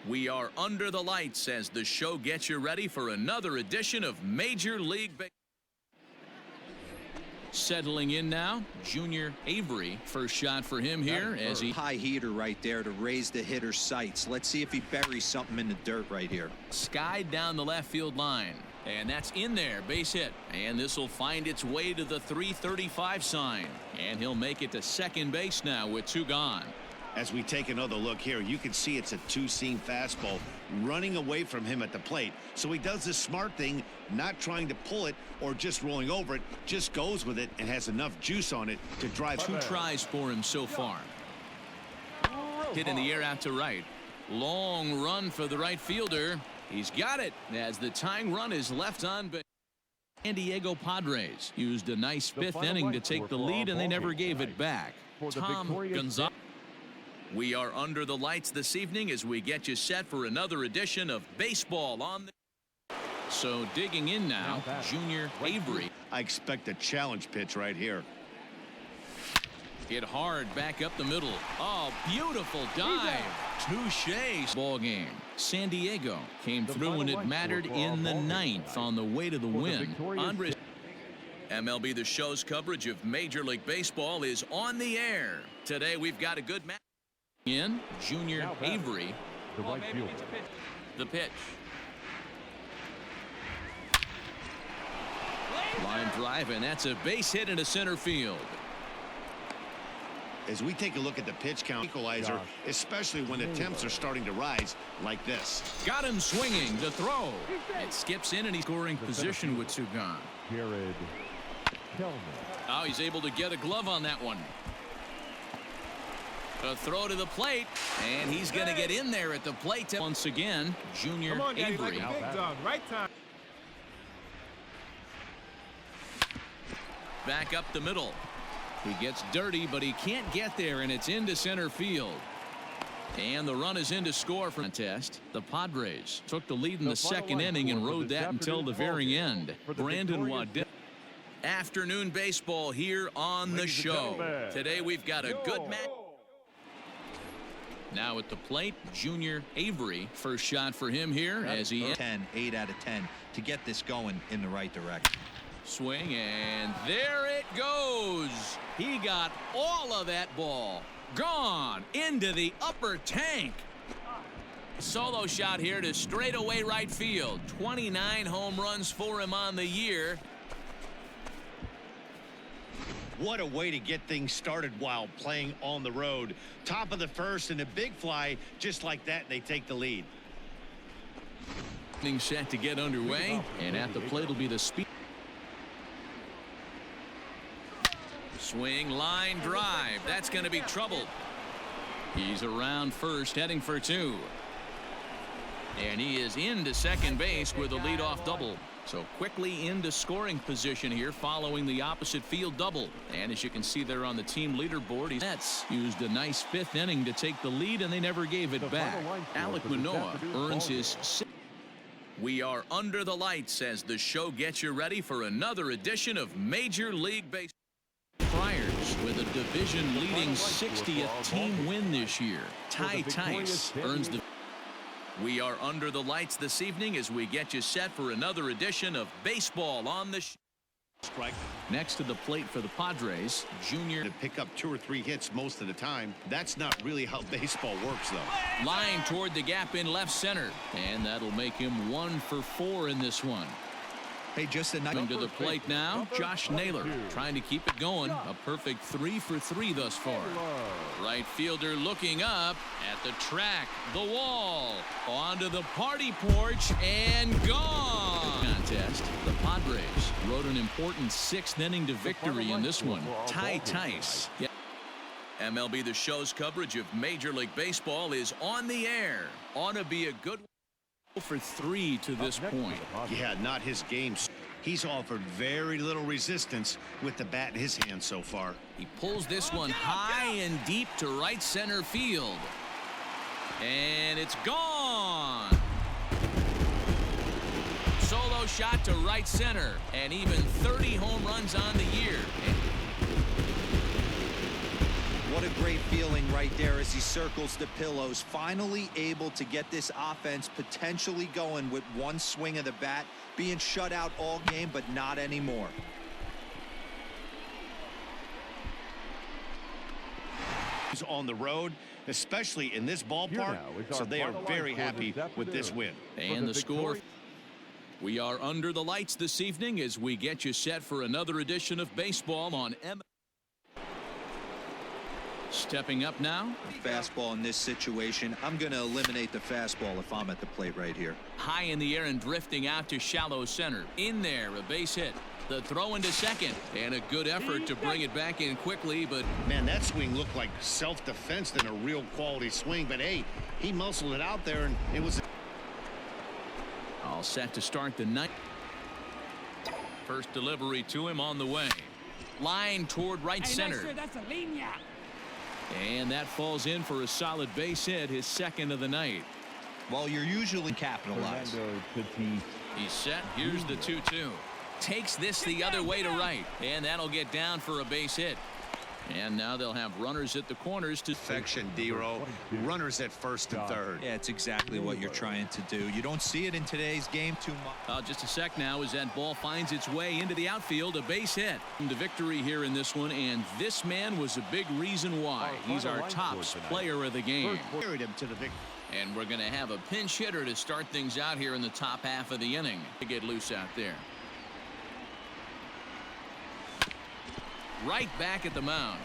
We are under the lights as the show gets you ready for another edition of Major League Baseball. Settling in now, Junior Avery. First shot for him here as he high heater right there to raise the hitter's sights. Let's see if he buries something in the dirt right here. skied down the left field line. And that's in there, base hit. And this will find its way to the 335 sign. And he'll make it to second base now with 2 gone. As we take another look here, you can see it's a 2-seam fastball running away from him at the plate. So he does this smart thing, not trying to pull it or just rolling over it, just goes with it and has enough juice on it to drive. 2 tries for him so far. Hit in the air out to right. Long run for the right fielder. He's got it as the tying run is left on base. San Diego Padres used a nice 5th inning to take the lead, and they never gave it back. Tom Gonzalez. We are under the lights this evening as we get you set for another edition of Baseball on the. So digging in now, Junior Avery. I expect a challenge pitch right here. Hit hard back up the middle. Oh, beautiful dive. Touche. Ball game. San Diego came through when it mattered in the 9th on the way to the win. Andres. MLB The Show's coverage of Major League Baseball is on the air. Today we've got a good match. In Junior Avery. The pitch. Line drive, and that's a base hit into center field. As we take a look at the pitch count equalizer, especially when attempts are starting to rise like this. Got him swinging. The throw. It skips in, and he's scoring position with 2 gone. Oh, he's able to get a glove on that one. A throw to the plate, and he's going to get in there at the plate once again. Junior Avery. Back up the middle. He gets dirty, but he can't get there, and it's into center field. And the run is in to score for the contest. The Padres took the lead in the 2nd inning and rode that until the very end. Brandon Waddell. Afternoon baseball here on the show. Today we've got a good match. Now at the plate, Junior Avery. First shot for him here as he 8 out of 10 to get this going in the right direction. Swing, and there it goes. He got all of that ball. Gone into the upper tank. Solo shot here to straightaway right field. 29 home runs for him on the year. What a way to get things started while playing on the road. Top of the 1st and a big fly just like that, and they take the lead. Set to get underway, and at the plate will be the speed. Swing, line drive. That's going to be trouble. He's around first, heading for 2. And he is into second base with a leadoff double. So quickly into scoring position here following the opposite field double. And as you can see there on the team leaderboard, he's used a nice 5th inning to take the lead, and they never gave it back. Alek Manoah earns his 6th. We are under the lights as the show gets you ready for another edition of Major League Baseball. Friars with a division-leading 60th team win this year. Ty Tice earns the. We are under the lights this evening as we get you set for another edition of Baseball on the Strike. Next to the plate for the Padres, Junior. To pick up 2 or 3 hits most of the time. That's not really how baseball works, though. Line toward the gap in left center, and that'll make him 1 for 4 in this one. Hey, just a to the plate now, Josh Naylor trying to keep it going. A perfect 3 for 3 thus far. Right fielder looking up at the track, the wall, onto the party porch, and gone. Contest. The Padres rode an important 6th inning to victory in this one. Ty Tice. MLB The Show's coverage of Major League Baseball is on the air. Ought to be a good one. For 3 to this point. Yeah, not his game. He's offered very little resistance with the bat in his hand so far. He pulls this one high and deep to right center field. And it's gone. Solo shot to right center, and even 30 home runs on the year. What a great feeling right there as he circles the pillows, finally able to get this offense potentially going with one swing of the bat, being shut out all game, but not anymore. On the road, especially in this ballpark, so they are very happy with this win. And the score. We are under the lights this evening as we get you set for another edition of baseball on MLB. Stepping up now. Fastball in this situation. I'm going to eliminate the fastball if I'm at the plate right here. High in the air and drifting out to shallow center. In there, a base hit. The throw into second, and a good effort to bring it back in quickly, but man, that swing looked like self-defense than a real quality swing. But hey, he muscled it out there, and it was all set to start the ninth. First delivery to him on the way. Line toward right center. And that falls in for a solid base hit, his second of the night. Well, you're usually capitalized. He's set. Here's the 2-2. Takes this the other way to right, and that'll get down for a base hit. And now they'll have runners at the corners to perfection. Dero, runners at first and third. Yeah, it's exactly what you're trying to do. You don't see it in today's game too much. Just a sec now as that ball finds its way into the outfield, a base hit. The victory here in this one, and this man was a big reason why. He's our top player of the game. Carried him to the victory. And we're going to have a pinch hitter to start things out here in the top half of the inning to get loose out there. Right back at the mound.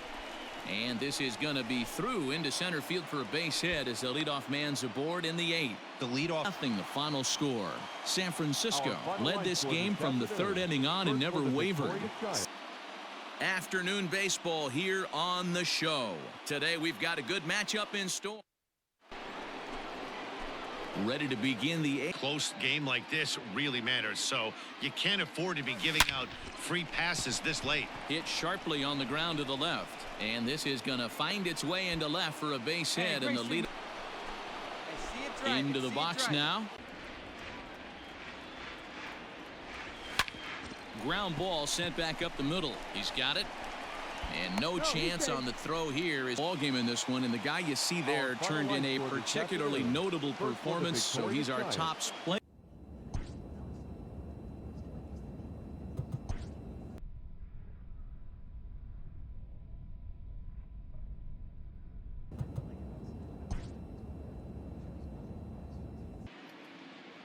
And this is going to be through into center field for a base hit as the leadoff man's aboard in the 8th. The leadoff. Nothing, the final score. San Francisco led this game from the third inning on and never wavered. Afternoon baseball here on the show. Today we've got a good matchup in store. Ready to begin the 8th. Close game like this really matters, so you can't afford to be giving out free passes this late. Hit sharply on the ground to the left, and this is going to find its way into left for a base hit, and the lead into the box now. Ground ball sent back up the middle. He's got it. And no chance on the throw here. Is ball game in this one, and the guy you see there turned in a particularly notable performance, so he's our top player.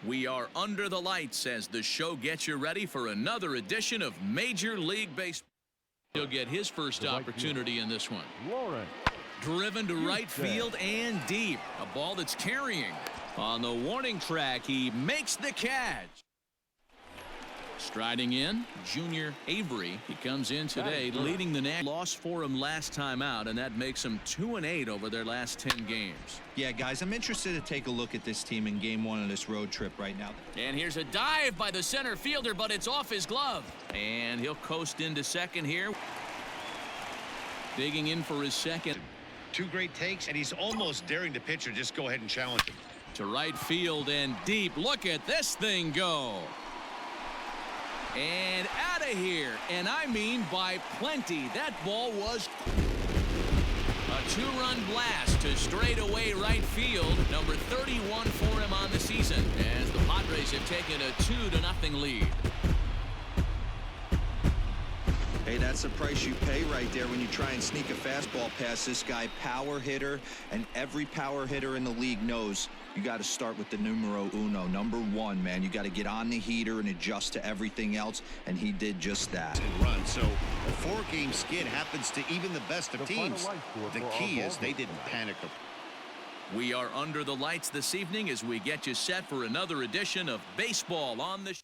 We are under the lights as the show gets you ready for another edition of Major League Baseball. He'll get his first opportunity in this one. Driven to right field and deep. A ball that's carrying. On the warning track, he makes the catch. Striding in, Junior Avery. He comes in today leading the net. Loss for him last time out, and that makes them 2-8 over their last 10 games. Yeah, guys, I'm interested to take a look at this team in game 1 of this road trip right now. And here's a dive by the center fielder, but it's off his glove. And he'll coast into second here. Digging in for his second. Two great takes, and he's almost daring the pitcher just go ahead and challenge him. To right field and deep. Look at this thing go. And out of here, and I mean by plenty. That ball was a two-run blast to straightaway right field. Number 31 for him on the season as the Padres have taken a 2-0 lead. Hey, that's the price you pay right there when you try and sneak a fastball past this guy. Power hitter, and every power hitter in the league knows you got to start with the numero uno, number 1, man. You got to get on the heater and adjust to everything else, and he did just that. Run. So a 4-game skid happens to even the best of teams. The key is they didn't panic. We are under the lights this evening as we get you set for another edition of Baseball on the Show.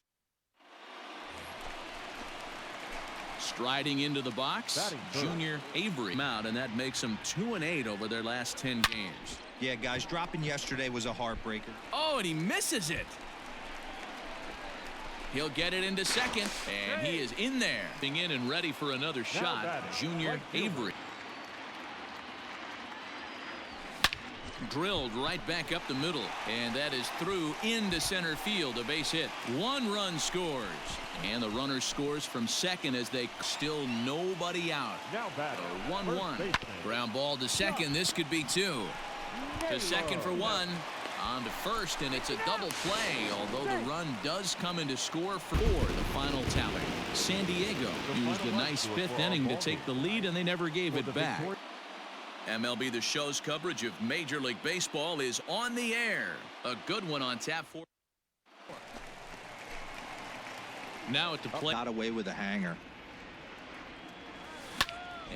Striding into the box, Junior Avery out, and that makes them 2-8 over their last 10 games. Yeah, guys, dropping yesterday was a heartbreaker. Oh, and he misses it. He'll get it into second, and he is in there. Being in and ready for another shot, Junior Avery. Drilled right back up the middle, and that is through into center field. A base hit. 1 run scores, and the runner scores from second as they still nobody out. Now batter, 1-1. Ground ball to second. This could be 2. To second for 1. On to first, and it's a double play, although the run does come in to score for 4. The final tally. San Diego used a nice 5th inning to take the lead, and they never gave it back. MLB The Show's coverage of Major League Baseball is on the air. A good one on tap for. Now at the plate. Got away with a hanger.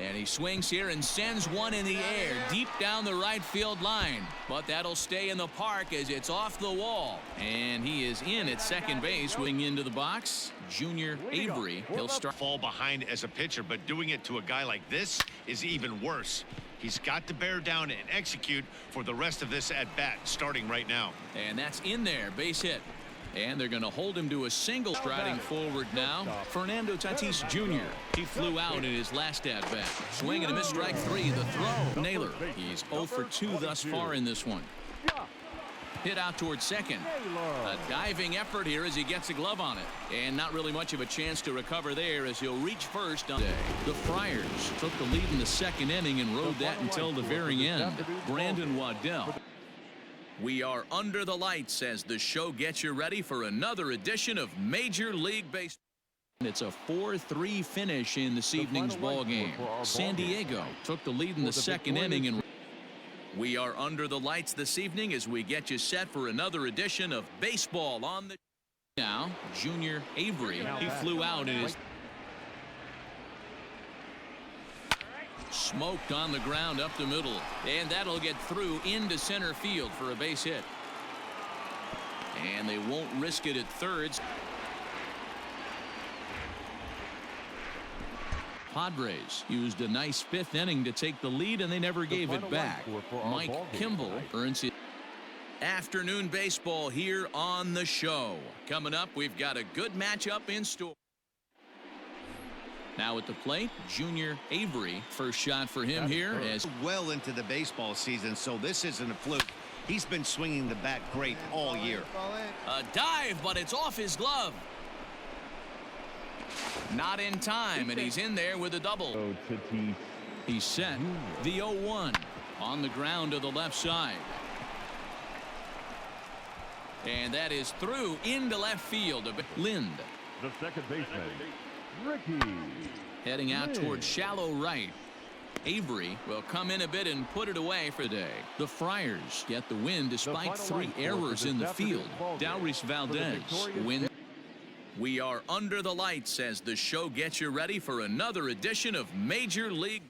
And he swings here and sends one in the air deep down the right field line. But that'll stay in the park as it's off the wall. And he is in at second base. Swing into the box. Junior Avery. He'll start. Fall behind as a pitcher, but doing it to a guy like this is even worse. He's got to bear down and execute for the rest of this at bat starting right now. And that's in there. Base hit. And they're going to hold him to a single. Striding forward now, Fernando Tatis Jr. He flew out in his last at bat. Swing and a miss, strike 3. The throw. Naylor. He's 0 for 2 thus far in this one. Hit out towards second. A diving effort here as he gets a glove on it. And not really much of a chance to recover there as he'll reach first on day. The Friars took the lead in the second inning and rode that until the very end. Brandon Waddell. We are under the lights as the show gets you ready for another edition of Major League Baseball. It's a 4-3 finish in this evening's ball game. San Diego took the lead in the second inning, and we are under the lights this evening as we get you set for another edition of baseball on the. Now, Junior Avery. He flew out in his. Smoked on the ground up the middle, and that'll get through into center field for a base hit. And they won't risk it at thirds. Padres used a nice 5th inning to take the lead, and they never gave it back. Mike Kimball earns it. Afternoon baseball here on the show. Coming up, we've got a good matchup in store. Now at the plate, Junior Avery. First shot for him here as well into the baseball season, so this isn't a fluke. He's been swinging the bat great all year. A dive, but it's off his glove. Not in time, and he's in there with a double. He's set. The 0-1 on the ground to the left side. And that is through into left field. Lind. The second baseman, Ricky. Heading out towards shallow right. Avery will come in a bit and put it away for the day. The Friars get the win despite 3 errors in the field. Dauris Valdez wins. We are under the lights as the show gets you ready for another edition of Major League.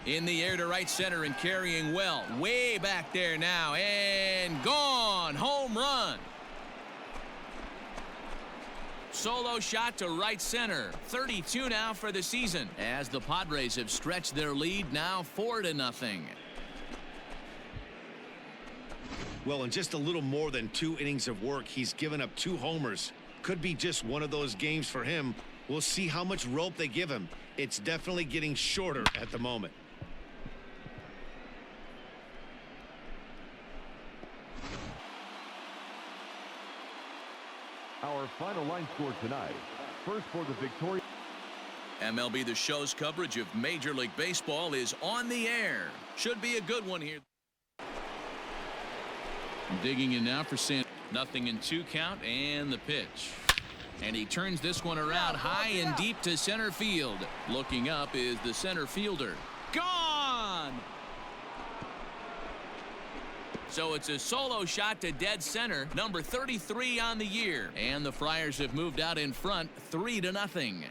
In the air to right center and carrying well. Way back there now and gone. Home run. Solo shot to right center. 32 now for the season as the Padres have stretched their lead now 4-0. Well, in just a little more than 2 innings of work, he's given up 2 homers. Could be just one of those games for him. We'll see how much rope they give him. It's definitely getting shorter at the moment. Our final line score tonight. First for the victory. MLB The Show's coverage of Major League Baseball is on the air. Should be a good one here. Digging in now for San. Nothing in 2 count and the pitch. And he turns this one around high and deep to center field. Looking up is the center fielder. Gone! So it's a solo shot to dead center. Number 33 on the year. And the Friars have moved out in front 3-0.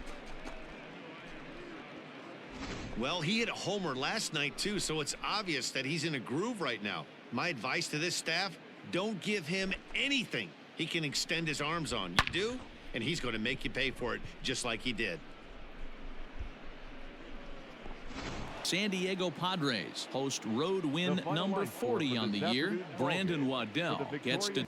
Well, he hit a homer last night, too, so it's obvious that he's in a groove right now. My advice to this staff, don't give him anything he can extend his arms on. You do, and he's going to make you pay for it just like he did. San Diego Padres host road win number 40 on the year. Brandon Waddell gets to